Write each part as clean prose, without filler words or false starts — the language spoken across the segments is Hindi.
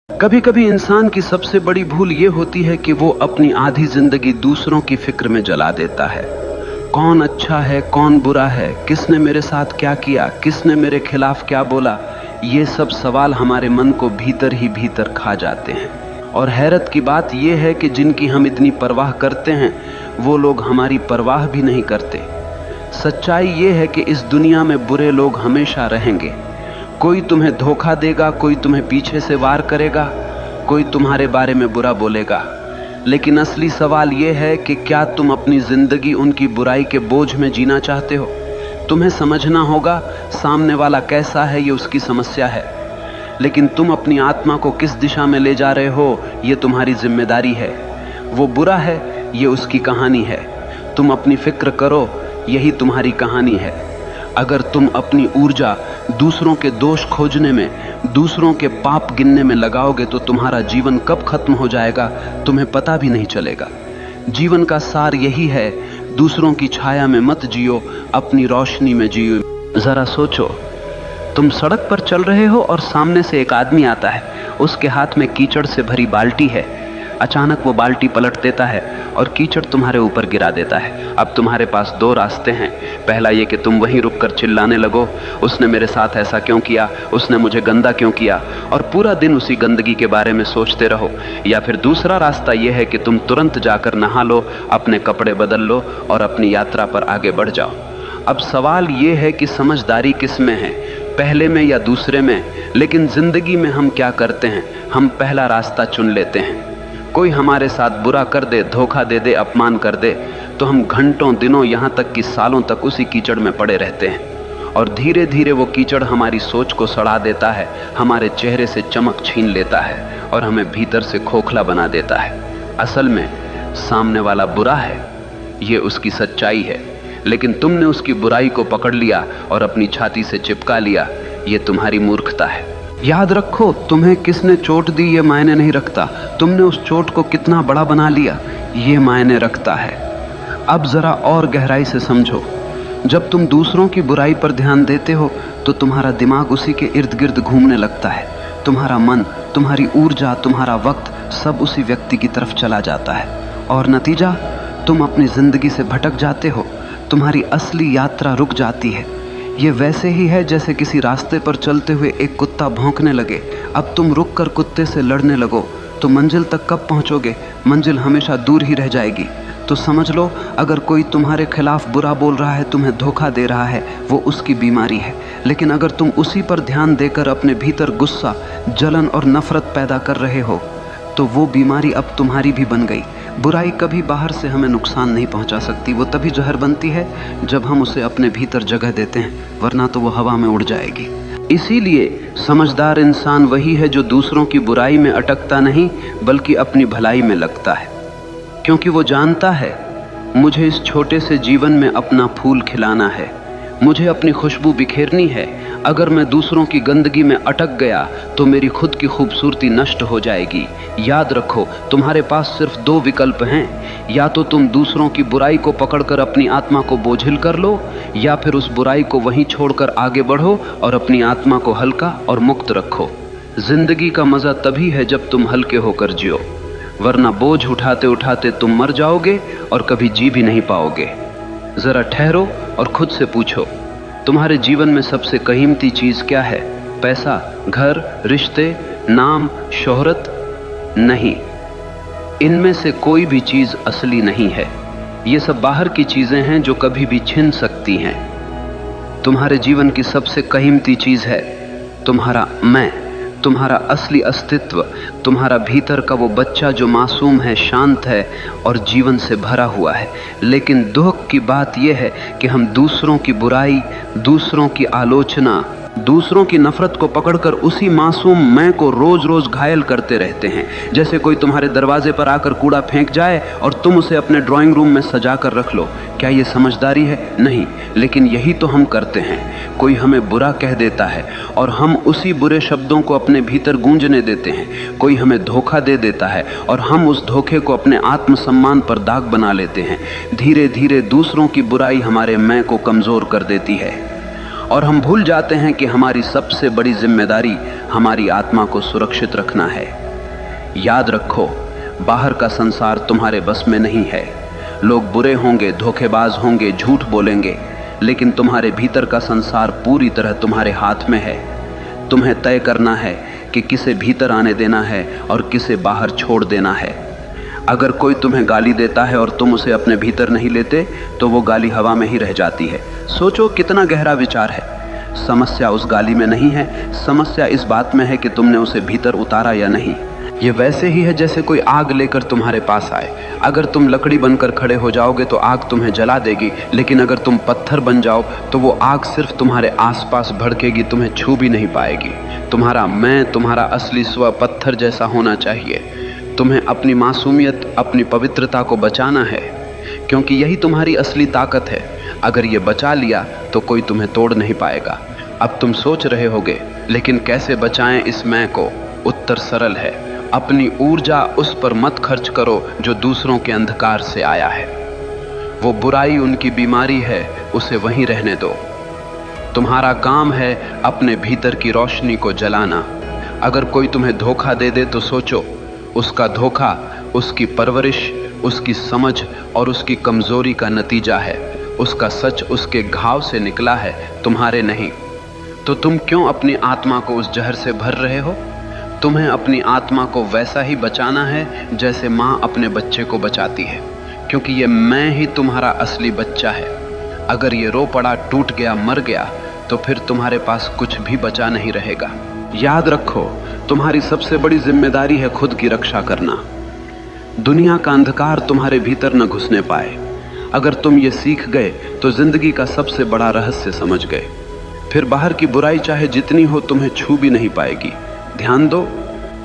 कभी कभी इंसान की सबसे बड़ी भूल ये होती है कि वो अपनी आधी जिंदगी दूसरों की फिक्र में जला देता है। कौन अच्छा है, कौन बुरा है, किसने मेरे साथ क्या किया, किसने मेरे खिलाफ क्या बोला, ये सब सवाल हमारे मन को भीतर ही भीतर खा जाते हैं। और हैरत की बात यह है कि जिनकी हम इतनी परवाह करते हैं वो लोग हमारी परवाह भी नहीं करते। सच्चाई ये है कि इस दुनिया में बुरे लोग हमेशा रहेंगे। कोई तुम्हें धोखा देगा, कोई तुम्हें पीछे से वार करेगा, कोई तुम्हारे बारे में बुरा बोलेगा। लेकिन असली सवाल यह है कि क्या तुम अपनी जिंदगी उनकी बुराई के बोझ में जीना चाहते हो? तुम्हें समझना होगा सामने वाला कैसा है, ये उसकी समस्या है, लेकिन तुम अपनी आत्मा को किस दिशा में ले जा रहे हो ये तुम्हारी जिम्मेदारी है। वो बुरा है, ये उसकी कहानी है। तुम अपनी फिक्र करो, यही तुम्हारी कहानी है। अगर तुम अपनी ऊर्जा दूसरों के दोष खोजने में, दूसरों के पाप गिनने में लगाओगे तो तुम्हारा जीवन कब खत्म हो जाएगा तुम्हें पता भी नहीं चलेगा। जीवन का सार यही है, दूसरों की छाया में मत जियो, अपनी रोशनी में जियो। जरा सोचो, तुम सड़क पर चल रहे हो और सामने से एक आदमी आता है, उसके हाथ में कीचड़ से भरी बाल्टी है। अचानक वो बाल्टी पलट देता है और कीचड़ तुम्हारे ऊपर गिरा देता है। अब तुम्हारे पास दो रास्ते हैं। पहला ये कि तुम वहीं रुककर चिल्लाने लगो, उसने मेरे साथ ऐसा क्यों किया, उसने मुझे गंदा क्यों किया, और पूरा दिन उसी गंदगी के बारे में सोचते रहो। या फिर दूसरा रास्ता यह है कि तुम तुरंत जाकर नहा लो, अपने कपड़े बदल लो और अपनी यात्रा पर आगे बढ़ जाओ। अब सवाल ये है कि समझदारी किस में है, पहले में या दूसरे में? लेकिन जिंदगी में हम क्या करते हैं, हम पहला रास्ता चुन लेते हैं। कोई हमारे साथ बुरा कर दे, धोखा दे दे, अपमान कर दे, तो हम घंटों, दिनों, यहाँ तक कि सालों तक उसी कीचड़ में पड़े रहते हैं। और धीरे धीरे वो कीचड़ हमारी सोच को सड़ा देता है, हमारे चेहरे से चमक छीन लेता है और हमें भीतर से खोखला बना देता है। असल में सामने वाला बुरा है, ये उसकी सच्चाई है, लेकिन तुमने उसकी बुराई को पकड़ लिया और अपनी छाती से चिपका लिया। ये तुम्हारी मूर्खता है। याद रखो, तुम्हें किसने चोट दी ये मायने नहीं रखता, तुमने उस चोट को कितना बड़ा बना लिया ये मायने रखता है। अब जरा और गहराई से समझो, जब तुम दूसरों की बुराई पर ध्यान देते हो तो तुम्हारा दिमाग उसी के इर्द गिर्द घूमने लगता है। तुम्हारा मन, तुम्हारी ऊर्जा, तुम्हारा वक्त सब उसी व्यक्ति की तरफ चला जाता है और नतीजा, तुम अपनी जिंदगी से भटक जाते हो। तुम्हारी असली यात्रा रुक जाती है। ये वैसे ही है जैसे किसी रास्ते पर चलते हुए एक कुत्ता भौंकने लगे। अब तुम रुक कर कुत्ते से लड़ने लगो तो मंजिल तक कब पहुंचोगे? मंजिल हमेशा दूर ही रह जाएगी। तो समझ लो, अगर कोई तुम्हारे खिलाफ बुरा बोल रहा है, तुम्हें धोखा दे रहा है, वो उसकी बीमारी है। लेकिन अगर तुम उसी पर ध्यान देकर अपने भीतर गुस्सा, जलन और नफरत पैदा कर रहे हो तो वो बीमारी अब तुम्हारी भी बन गई। बुराई कभी बाहर से हमें नुकसान नहीं पहुंचा सकती, वो तभी जहर बनती है जब हम उसे अपने भीतर जगह देते हैं, वरना तो वो हवा में उड़ जाएगी। इसीलिए समझदार इंसान वही है जो दूसरों की बुराई में अटकता नहीं बल्कि अपनी भलाई में लगता है, क्योंकि वो जानता है मुझे इस छोटे से जीवन में अपना फूल खिलाना है, मुझे अपनी खुशबू बिखेरनी है। अगर मैं दूसरों की गंदगी में अटक गया तो मेरी खुद की खूबसूरती नष्ट हो जाएगी। याद रखो, तुम्हारे पास सिर्फ दो विकल्प हैं, या तो तुम दूसरों की बुराई को पकड़कर अपनी आत्मा को बोझिल कर लो, या फिर उस बुराई को वहीं छोड़कर आगे बढ़ो और अपनी आत्मा को हल्का और मुक्त रखो। जिंदगी का मजा तभी है जब तुम हल्के होकर जियो, वरना बोझ उठाते उठाते तुम मर जाओगे और कभी जी भी नहीं पाओगे। जरा ठहरो और खुद से पूछो, तुम्हारे जीवन में सबसे कीमती चीज क्या है? पैसा, घर, रिश्ते, नाम, शोहरत? नहीं, इनमें से कोई भी चीज असली नहीं है। ये सब बाहर की चीजें हैं जो कभी भी छिन सकती हैं। तुम्हारे जीवन की सबसे कीमती चीज है तुम्हारा मैं, तुम्हारा असली अस्तित्व, तुम्हारा भीतर का वो बच्चा जो मासूम है, शांत है और जीवन से भरा हुआ है। लेकिन दुख की बात यह है कि हम दूसरों की बुराई, दूसरों की आलोचना, दूसरों की नफरत को पकड़कर उसी मासूम मैं को रोज रोज घायल करते रहते हैं। जैसे कोई तुम्हारे दरवाजे पर आकर कूड़ा फेंक जाए और तुम उसे अपने ड्राइंग रूम में सजा कर रख लो। क्या ये समझदारी है? नहीं, लेकिन यही तो हम करते हैं। कोई हमें बुरा कह देता है और हम उसी बुरे शब्दों को अपने भीतर गूंजने देते हैं। कोई हमें धोखा दे देता है और हम उस धोखे को अपने आत्मसम्मान पर दाग बना लेते हैं। धीरे धीरे दूसरों की बुराई हमारे मैं को कमजोर कर देती है और हम भूल जाते हैं कि हमारी सबसे बड़ी जिम्मेदारी हमारी आत्मा को सुरक्षित रखना है। याद रखो, बाहर का संसार तुम्हारे बस में नहीं है। लोग बुरे होंगे, धोखेबाज होंगे, झूठ बोलेंगे, लेकिन तुम्हारे भीतर का संसार पूरी तरह तुम्हारे हाथ में है। तुम्हें तय करना है कि किसे भीतर आने देना है और किसे बाहर छोड़ देना है। अगर कोई तुम्हें गाली देता है और तुम उसे अपने भीतर नहीं लेते तो वो गाली हवा में ही रह जाती है। सोचो कितना गहरा विचार है। समस्या उस गाली में नहीं है, समस्या इस बात में है कि तुमने उसे भीतर उतारा या नहीं। ये वैसे ही है जैसे कोई आग लेकर तुम्हारे पास आए। अगर तुम लकड़ी बनकर खड़े हो जाओगे तो आग तुम्हें जला देगी, लेकिन अगर तुम पत्थर बन जाओ तो वो आग सिर्फ तुम्हारे आसपास भड़केगी, तुम्हें छू भी नहीं पाएगी। तुम्हारा मैं, तुम्हारा असली स्व पत्थर जैसा होना चाहिए। तुम्हें अपनी मासूमियत, अपनी पवित्रता को बचाना है, क्योंकि यही तुम्हारी असली ताकत है। अगर ये बचा लिया तो कोई तुम्हें तोड़ नहीं पाएगा। अब तुम सोच रहे होगे, लेकिन कैसे बचाएं इस मैं को? उत्तर सरल है, अपनी ऊर्जा उस पर मत खर्च करो जो दूसरों के अंधकार से आया है। वो बुराई उनकी बीमारी है, उसे वहीं रहने दो। तुम्हारा काम है अपने भीतर की रोशनी को जलाना। अगर कोई तुम्हें धोखा दे दे तो सोचो, उसका धोखा उसकी परवरिश, उसकी समझ और उसकी कमजोरी का नतीजा है। उसका सच उसके घाव से निकला है, तुम्हारे नहीं। तो तुम क्यों अपनी आत्मा को उस जहर से भर रहे हो? तुम्हें अपनी आत्मा को वैसा ही बचाना है जैसे माँ अपने बच्चे को बचाती है, क्योंकि ये मैं ही तुम्हारा असली बच्चा है। अगर ये रो पड़ा, टूट गया, मर गया तो फिर तुम्हारे पास कुछ भी बचा नहीं रहेगा। याद रखो, तुम्हारी सबसे बड़ी जिम्मेदारी है खुद की रक्षा करना। दुनिया का अंधकार तुम्हारे भीतर न घुसने पाए। अगर तुम ये सीख गए तो जिंदगी का सबसे बड़ा रहस्य समझ गए। फिर बाहर की बुराई चाहे जितनी हो तुम्हें छू भी नहीं पाएगी। ध्यान दो,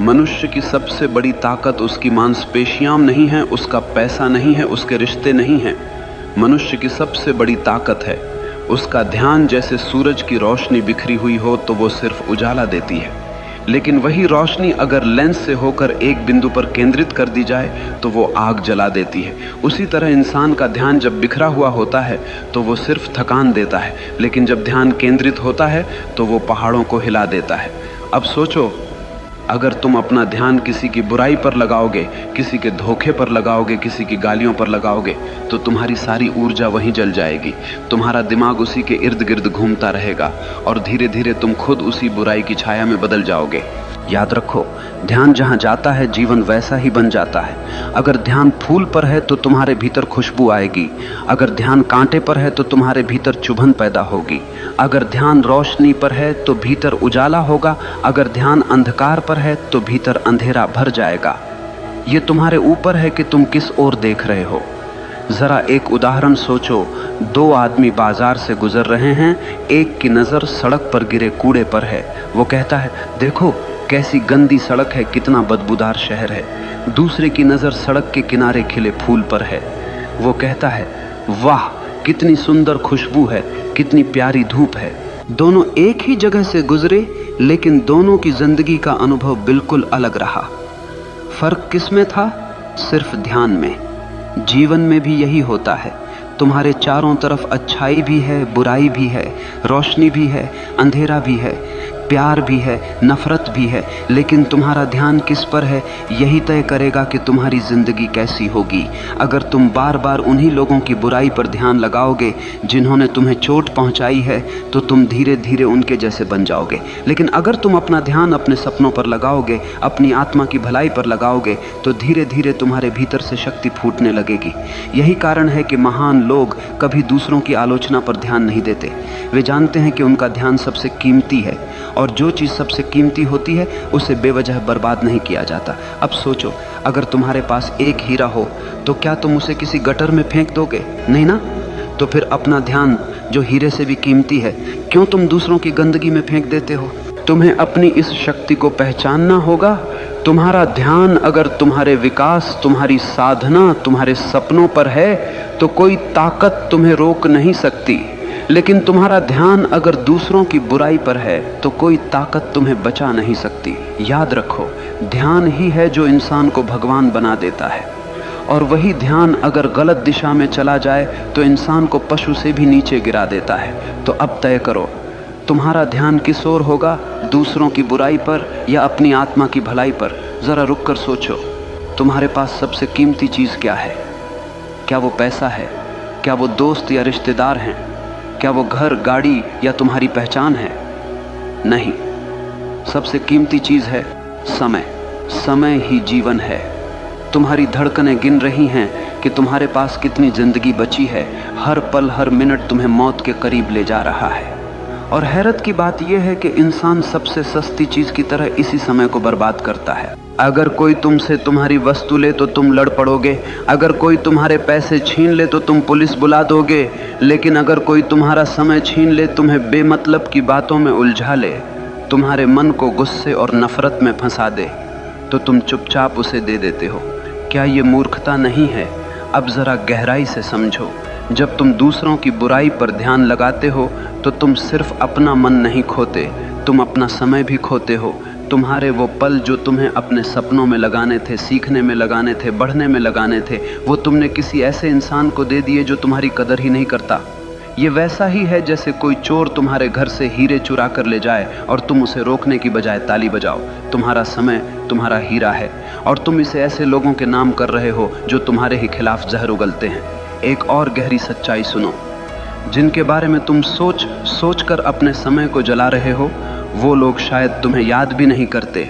मनुष्य की सबसे बड़ी ताकत उसकी मांसपेशियां नहीं है, उसका पैसा नहीं है, उसके रिश्ते नहीं हैं। मनुष्य की सबसे बड़ी ताकत है उसका ध्यान। जैसे सूरज की रोशनी बिखरी हुई हो तो वो सिर्फ उजाला देती है, लेकिन वही रोशनी अगर लेंस से होकर एक बिंदु पर केंद्रित कर दी जाए तो वो आग जला देती है। उसी तरह इंसान का ध्यान जब बिखरा हुआ होता है तो वो सिर्फ थकान देता है, लेकिन जब ध्यान केंद्रित होता है तो वो पहाड़ों को हिला देता है। अब सोचो, अगर तुम अपना ध्यान किसी की बुराई पर लगाओगे, किसी के धोखे पर लगाओगे, किसी की गालियों पर लगाओगे तो तुम्हारी सारी ऊर्जा वहीं जल जाएगी। तुम्हारा दिमाग उसी के इर्द गिर्द घूमता रहेगा और धीरे धीरे तुम खुद उसी बुराई की छाया में बदल जाओगे। याद रखो, ध्यान जहाँ जाता है जीवन वैसा ही बन जाता है। अगर ध्यान फूल पर है तो तुम्हारे भीतर खुशबू आएगी। अगर ध्यान कांटे पर है तो तुम्हारे भीतर चुभन पैदा होगी। अगर ध्यान रोशनी पर है तो भीतर उजाला होगा। अगर ध्यान अंधकार पर है तो भीतर अंधेरा भर जाएगा। ये तुम्हारे ऊपर है कि तुम किस ओर देख रहे हो। जरा एक उदाहरण सोचो, दो आदमी बाजार से गुजर रहे हैं। एक की नज़र सड़क पर गिरे कूड़े पर है। वो कहता है, देखो कैसी गंदी सड़क है, कितना बदबूदार शहर है। दूसरे की नज़र सड़क के किनारे खिले फूल पर है। वो कहता है, वाह कितनी सुंदर खुशबू है, कितनी प्यारी धूप है। दोनों एक ही जगह से गुजरे, लेकिन दोनों की जिंदगी का अनुभव बिल्कुल अलग रहा। फर्क किस में था? सिर्फ ध्यान में। जीवन में भी यही होता है। तुम्हारे चारों तरफ अच्छाई भी है, बुराई भी है, रोशनी भी है, अंधेरा भी है, प्यार भी है, नफरत भी है, लेकिन तुम्हारा ध्यान किस पर है यही तय करेगा कि तुम्हारी जिंदगी कैसी होगी। अगर तुम बार बार उन्हीं लोगों की बुराई पर ध्यान लगाओगे जिन्होंने तुम्हें चोट पहुंचाई है तो तुम धीरे धीरे उनके जैसे बन जाओगे। लेकिन अगर तुम अपना ध्यान अपने सपनों पर लगाओगे, अपनी आत्मा की भलाई पर लगाओगे, तो धीरे धीरे तुम्हारे भीतर से शक्ति फूटने लगेगी। यही कारण है कि महान लोग कभी दूसरों की आलोचना पर ध्यान नहीं देते। वे जानते हैं कि उनका ध्यान सबसे कीमती है, और जो चीज़ सबसे कीमती होती है उसे बेवजह बर्बाद नहीं किया जाता। अब सोचो, अगर तुम्हारे पास एक हीरा हो तो क्या तुम उसे किसी गटर में फेंक दोगे? नहीं ना। तो फिर अपना ध्यान जो हीरे से भी कीमती है, क्यों तुम दूसरों की गंदगी में फेंक देते हो? तुम्हें अपनी इस शक्ति को पहचानना होगा। तुम्हारा ध्यान अगर तुम्हारे विकास, तुम्हारी साधना, तुम्हारे सपनों पर है तो कोई ताकत तुम्हें रोक नहीं सकती। लेकिन तुम्हारा ध्यान अगर दूसरों की बुराई पर है तो कोई ताकत तुम्हें बचा नहीं सकती। याद रखो, ध्यान ही है जो इंसान को भगवान बना देता है, और वही ध्यान अगर गलत दिशा में चला जाए तो इंसान को पशु से भी नीचे गिरा देता है। तो अब तय करो, तुम्हारा ध्यान किस ओर होगा, दूसरों की बुराई पर या अपनी आत्मा की भलाई पर? जरा रुक कर सोचो, तुम्हारे पास सबसे कीमती चीज क्या है? क्या वो पैसा है? क्या वो दोस्त या रिश्तेदार हैं? क्या वो घर, गाड़ी या तुम्हारी पहचान है? नहीं, सबसे कीमती चीज है समय। समय ही जीवन है। तुम्हारी धड़कनें गिन रही हैं कि तुम्हारे पास कितनी जिंदगी बची है। हर पल, हर मिनट तुम्हें मौत के करीब ले जा रहा है। और हैरत की बात यह है कि इंसान सबसे सस्ती चीज की तरह इसी समय को बर्बाद करता है। अगर कोई तुमसे तुम्हारी वस्तु ले तो तुम लड़ पड़ोगे, अगर कोई तुम्हारे पैसे छीन ले तो तुम पुलिस बुला दोगे, लेकिन अगर कोई तुम्हारा समय छीन ले, तुम्हें बेमतलब की बातों में उलझा ले, तुम्हारे मन को गुस्से और नफरत में फंसा दे, तो तुम चुपचाप उसे दे देते हो। क्या ये मूर्खता नहीं है? अब जरा गहराई से समझो। जब तुम दूसरों की बुराई पर ध्यान लगाते हो तो तुम सिर्फ अपना मन नहीं खोते, तुम अपना समय भी खोते हो। तुम्हारे वो पल जो तुम्हें अपने सपनों में लगाने थे, सीखने में लगाने थे, बढ़ने में लगाने थे, वो तुमने किसी ऐसे इंसान को दे दिए जो तुम्हारी कदर ही नहीं करता। ये वैसा ही है जैसे कोई चोर तुम्हारे घर से हीरे चुरा कर ले जाए और तुम उसे रोकने की बजाय ताली बजाओ। तुम्हारा समय तुम्हारा हीरा है और तुम इसे ऐसे लोगों के नाम कर रहे हो जो तुम्हारे ही खिलाफ जहर उगलते हैं। एक और गहरी सच्चाई सुनो, जिनके बारे में तुम सोच कर अपने समय को जला रहे हो, वो लोग शायद तुम्हें याद भी नहीं करते।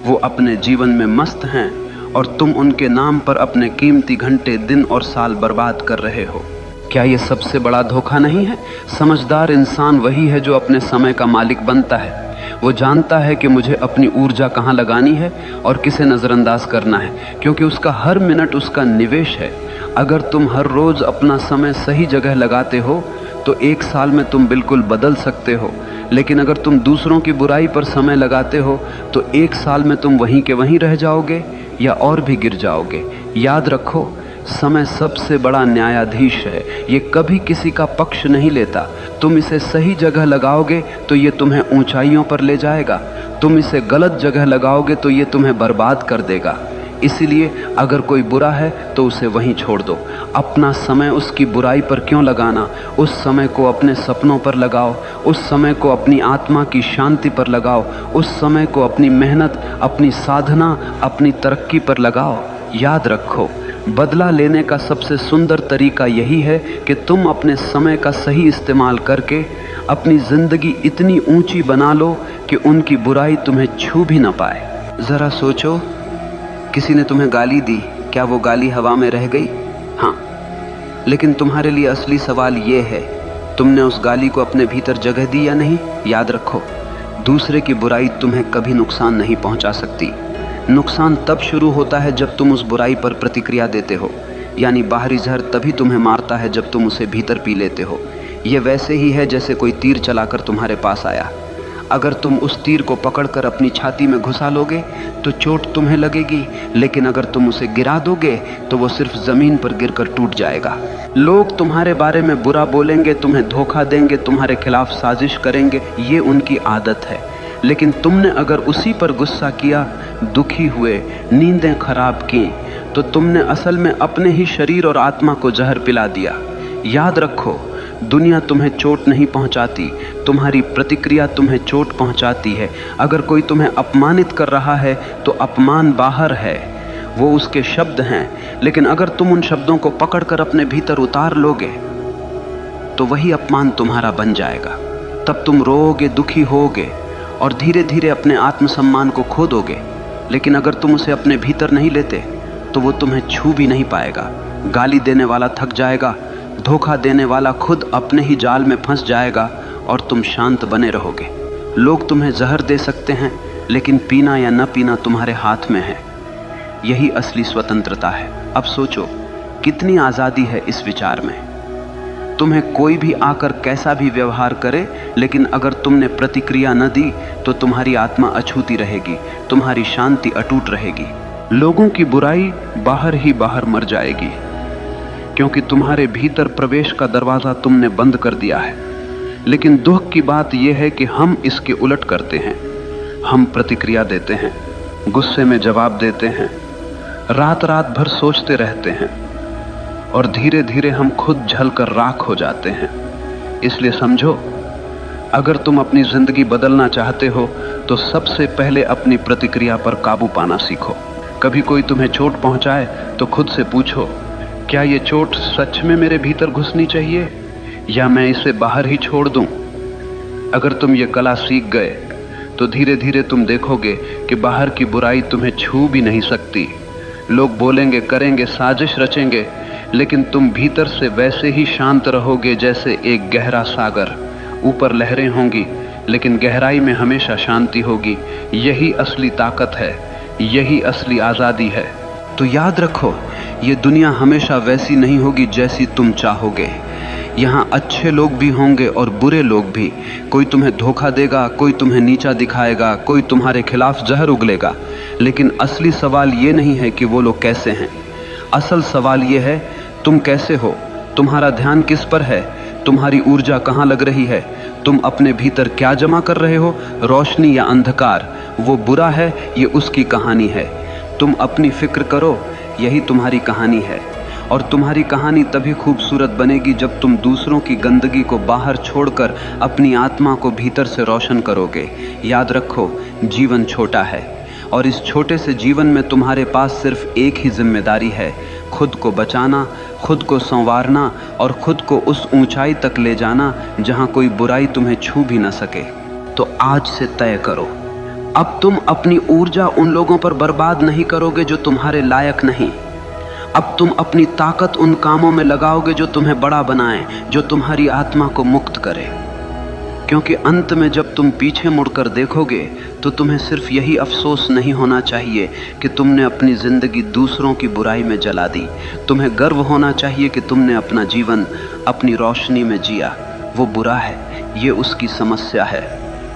वो अपने जीवन में मस्त हैं और तुम उनके नाम पर अपने कीमती घंटे, दिन और साल बर्बाद कर रहे हो। क्या ये सबसे बड़ा धोखा नहीं है? समझदार इंसान वही है जो अपने समय का मालिक बनता है। वो जानता है कि मुझे अपनी ऊर्जा कहाँ लगानी है और किसे नज़रअंदाज करना है, क्योंकि उसका हर मिनट उसका निवेश है। अगर तुम हर रोज़ अपना समय सही जगह लगाते हो तो एक साल में तुम बिल्कुल बदल सकते हो, लेकिन अगर तुम दूसरों की बुराई पर समय लगाते हो तो एक साल में तुम वहीं के वहीं रह जाओगे या और भी गिर जाओगे। याद रखो, समय सबसे बड़ा न्यायाधीश है। ये कभी किसी का पक्ष नहीं लेता। तुम इसे सही जगह लगाओगे तो ये तुम्हें ऊंचाइयों पर ले जाएगा, तुम इसे गलत जगह लगाओगे तो ये तुम्हें बर्बाद कर देगा। इसीलिए अगर कोई बुरा है तो उसे वहीं छोड़ दो। अपना समय उसकी बुराई पर क्यों लगाना? उस समय को अपने सपनों पर लगाओ, उस समय को अपनी आत्मा की शांति पर लगाओ, उस समय को अपनी मेहनत, अपनी साधना, अपनी तरक्की पर लगाओ। याद रखो, बदला लेने का सबसे सुंदर तरीका यही है कि तुम अपने समय का सही इस्तेमाल करके अपनी ज़िंदगी इतनी ऊंची बना लो कि उनकी बुराई तुम्हें छू भी ना पाए। ज़रा सोचो, किसी ने तुम्हें गाली दी, क्या वो गाली हवा में रह गई? हाँ, लेकिन तुम्हारे लिए असली सवाल ये है, तुमने उस गाली को अपने भीतर जगह दी या नहीं? याद रखो, दूसरे की बुराई तुम्हें कभी नुकसान नहीं पहुंचा सकती। नुकसान तब शुरू होता है जब तुम उस बुराई पर प्रतिक्रिया देते हो, यानी बाहरी जहर तभी तुम्हें मारता है जब तुम उसे भीतर पी लेते हो। यह वैसे ही है जैसे कोई तीर चलाकर तुम्हारे पास आया। अगर तुम उस तीर को पकड़कर अपनी छाती में घुसा लोगे तो चोट तुम्हें लगेगी, लेकिन अगर तुम उसे गिरा दोगे तो वो सिर्फ ज़मीन पर गिरकर टूट जाएगा। लोग तुम्हारे बारे में बुरा बोलेंगे, तुम्हें धोखा देंगे, तुम्हारे खिलाफ साजिश करेंगे, ये उनकी आदत है। लेकिन तुमने अगर उसी पर गुस्सा किया, दुखी हुए, नींदें खराब की, तो तुमने असल में अपने ही शरीर और आत्मा को जहर पिला दिया। याद रखो, दुनिया तुम्हें चोट नहीं पहुंचाती, तुम्हारी प्रतिक्रिया तुम्हें चोट पहुंचाती है। अगर कोई तुम्हें अपमानित कर रहा है तो अपमान बाहर है, वो उसके शब्द हैं, लेकिन अगर तुम उन शब्दों को पकड़कर अपने भीतर उतार लोगे तो वही अपमान तुम्हारा बन जाएगा। तब तुम रोओगे, दुखी होगे और धीरे धीरे अपने आत्मसम्मान को खो दोगे। लेकिन अगर तुम उसे अपने भीतर नहीं लेते तो वो तुम्हें छू भी नहीं पाएगा। गाली देने वाला थक जाएगा, धोखा देने वाला खुद अपने ही जाल में फंस जाएगा और तुम शांत बने रहोगे। लोग तुम्हें जहर दे सकते हैं, लेकिन पीना या न पीना तुम्हारे हाथ में है। यही असली स्वतंत्रता है। अब सोचो, कितनी आज़ादी है इस विचार में। तुम्हें कोई भी आकर कैसा भी व्यवहार करे, लेकिन अगर तुमने प्रतिक्रिया न दी तो तुम्हारी आत्मा अछूती रहेगी, तुम्हारी शांति अटूट रहेगी। लोगों की बुराई बाहर ही बाहर मर जाएगी, क्योंकि तुम्हारे भीतर प्रवेश का दरवाज़ा तुमने बंद कर दिया है। लेकिन दुख की बात यह है कि हम इसके उलट करते हैं। हम प्रतिक्रिया देते हैं, गुस्से में जवाब देते हैं, रात रात भर सोचते रहते हैं और धीरे धीरे हम खुद जलकर राख हो जाते हैं। इसलिए समझो, अगर तुम अपनी जिंदगी बदलना चाहते हो तो सबसे पहले अपनी प्रतिक्रिया पर काबू पाना सीखो। कभी कोई तुम्हें चोट पहुंचाए तो खुद से पूछो, क्या ये चोट सच में मेरे भीतर घुसनी चाहिए या मैं इसे बाहर ही छोड़ दूं? अगर तुम ये कला सीख गए तो धीरे धीरे तुम देखोगे कि बाहर की बुराई तुम्हें छू भी नहीं सकती। लोग बोलेंगे, करेंगे, साजिश रचेंगे, लेकिन तुम भीतर से वैसे ही शांत रहोगे जैसे एक गहरा सागर। ऊपर लहरें होंगी लेकिन गहराई में हमेशा शांति होगी। यही असली ताकत है, यही असली आज़ादी है। तो याद रखो, ये दुनिया हमेशा वैसी नहीं होगी जैसी तुम चाहोगे। यहाँ अच्छे लोग भी होंगे और बुरे लोग भी। कोई तुम्हें धोखा देगा, कोई तुम्हें नीचा दिखाएगा, कोई तुम्हारे खिलाफ जहर उगलेगा। लेकिन असली सवाल ये नहीं है कि वो लोग कैसे हैं। असल सवाल ये है, तुम कैसे हो? तुम्हारा ध्यान किस पर है? तुम्हारी ऊर्जा कहाँ लग रही है? तुम अपने भीतर क्या जमा कर रहे हो, रोशनी या अंधकार? वो बुरा है, ये उसकी कहानी है। तुम अपनी फिक्र करो, यही तुम्हारी कहानी है। और तुम्हारी कहानी तभी खूबसूरत बनेगी जब तुम दूसरों की गंदगी को बाहर छोड़कर अपनी आत्मा को भीतर से रोशन करोगे। याद रखो, जीवन छोटा है और इस छोटे से जीवन में तुम्हारे पास सिर्फ एक ही जिम्मेदारी है, खुद को बचाना, खुद को संवारना और खुद को उस ऊंचाई तक ले जाना जहां कोई बुराई तुम्हें छू भी न सके। तो आज से तय करो, अब तुम अपनी ऊर्जा उन लोगों पर बर्बाद नहीं करोगे जो तुम्हारे लायक नहीं। अब तुम अपनी ताकत उन कामों में लगाओगे जो तुम्हें बड़ा बनाएं, जो तुम्हारी आत्मा को मुक्त करें। क्योंकि अंत में जब तुम पीछे मुड़कर देखोगे तो तुम्हें सिर्फ यही अफसोस नहीं होना चाहिए कि तुमने अपनी जिंदगी दूसरों की बुराई में जला दी। तुम्हें गर्व होना चाहिए कि तुमने अपना जीवन अपनी रोशनी में जिया। वो बुरा है, ये उसकी समस्या है।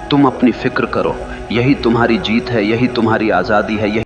तुम अपनी फिक्र करो, यही तुम्हारी जीत है, यही तुम्हारी आज़ादी है। यही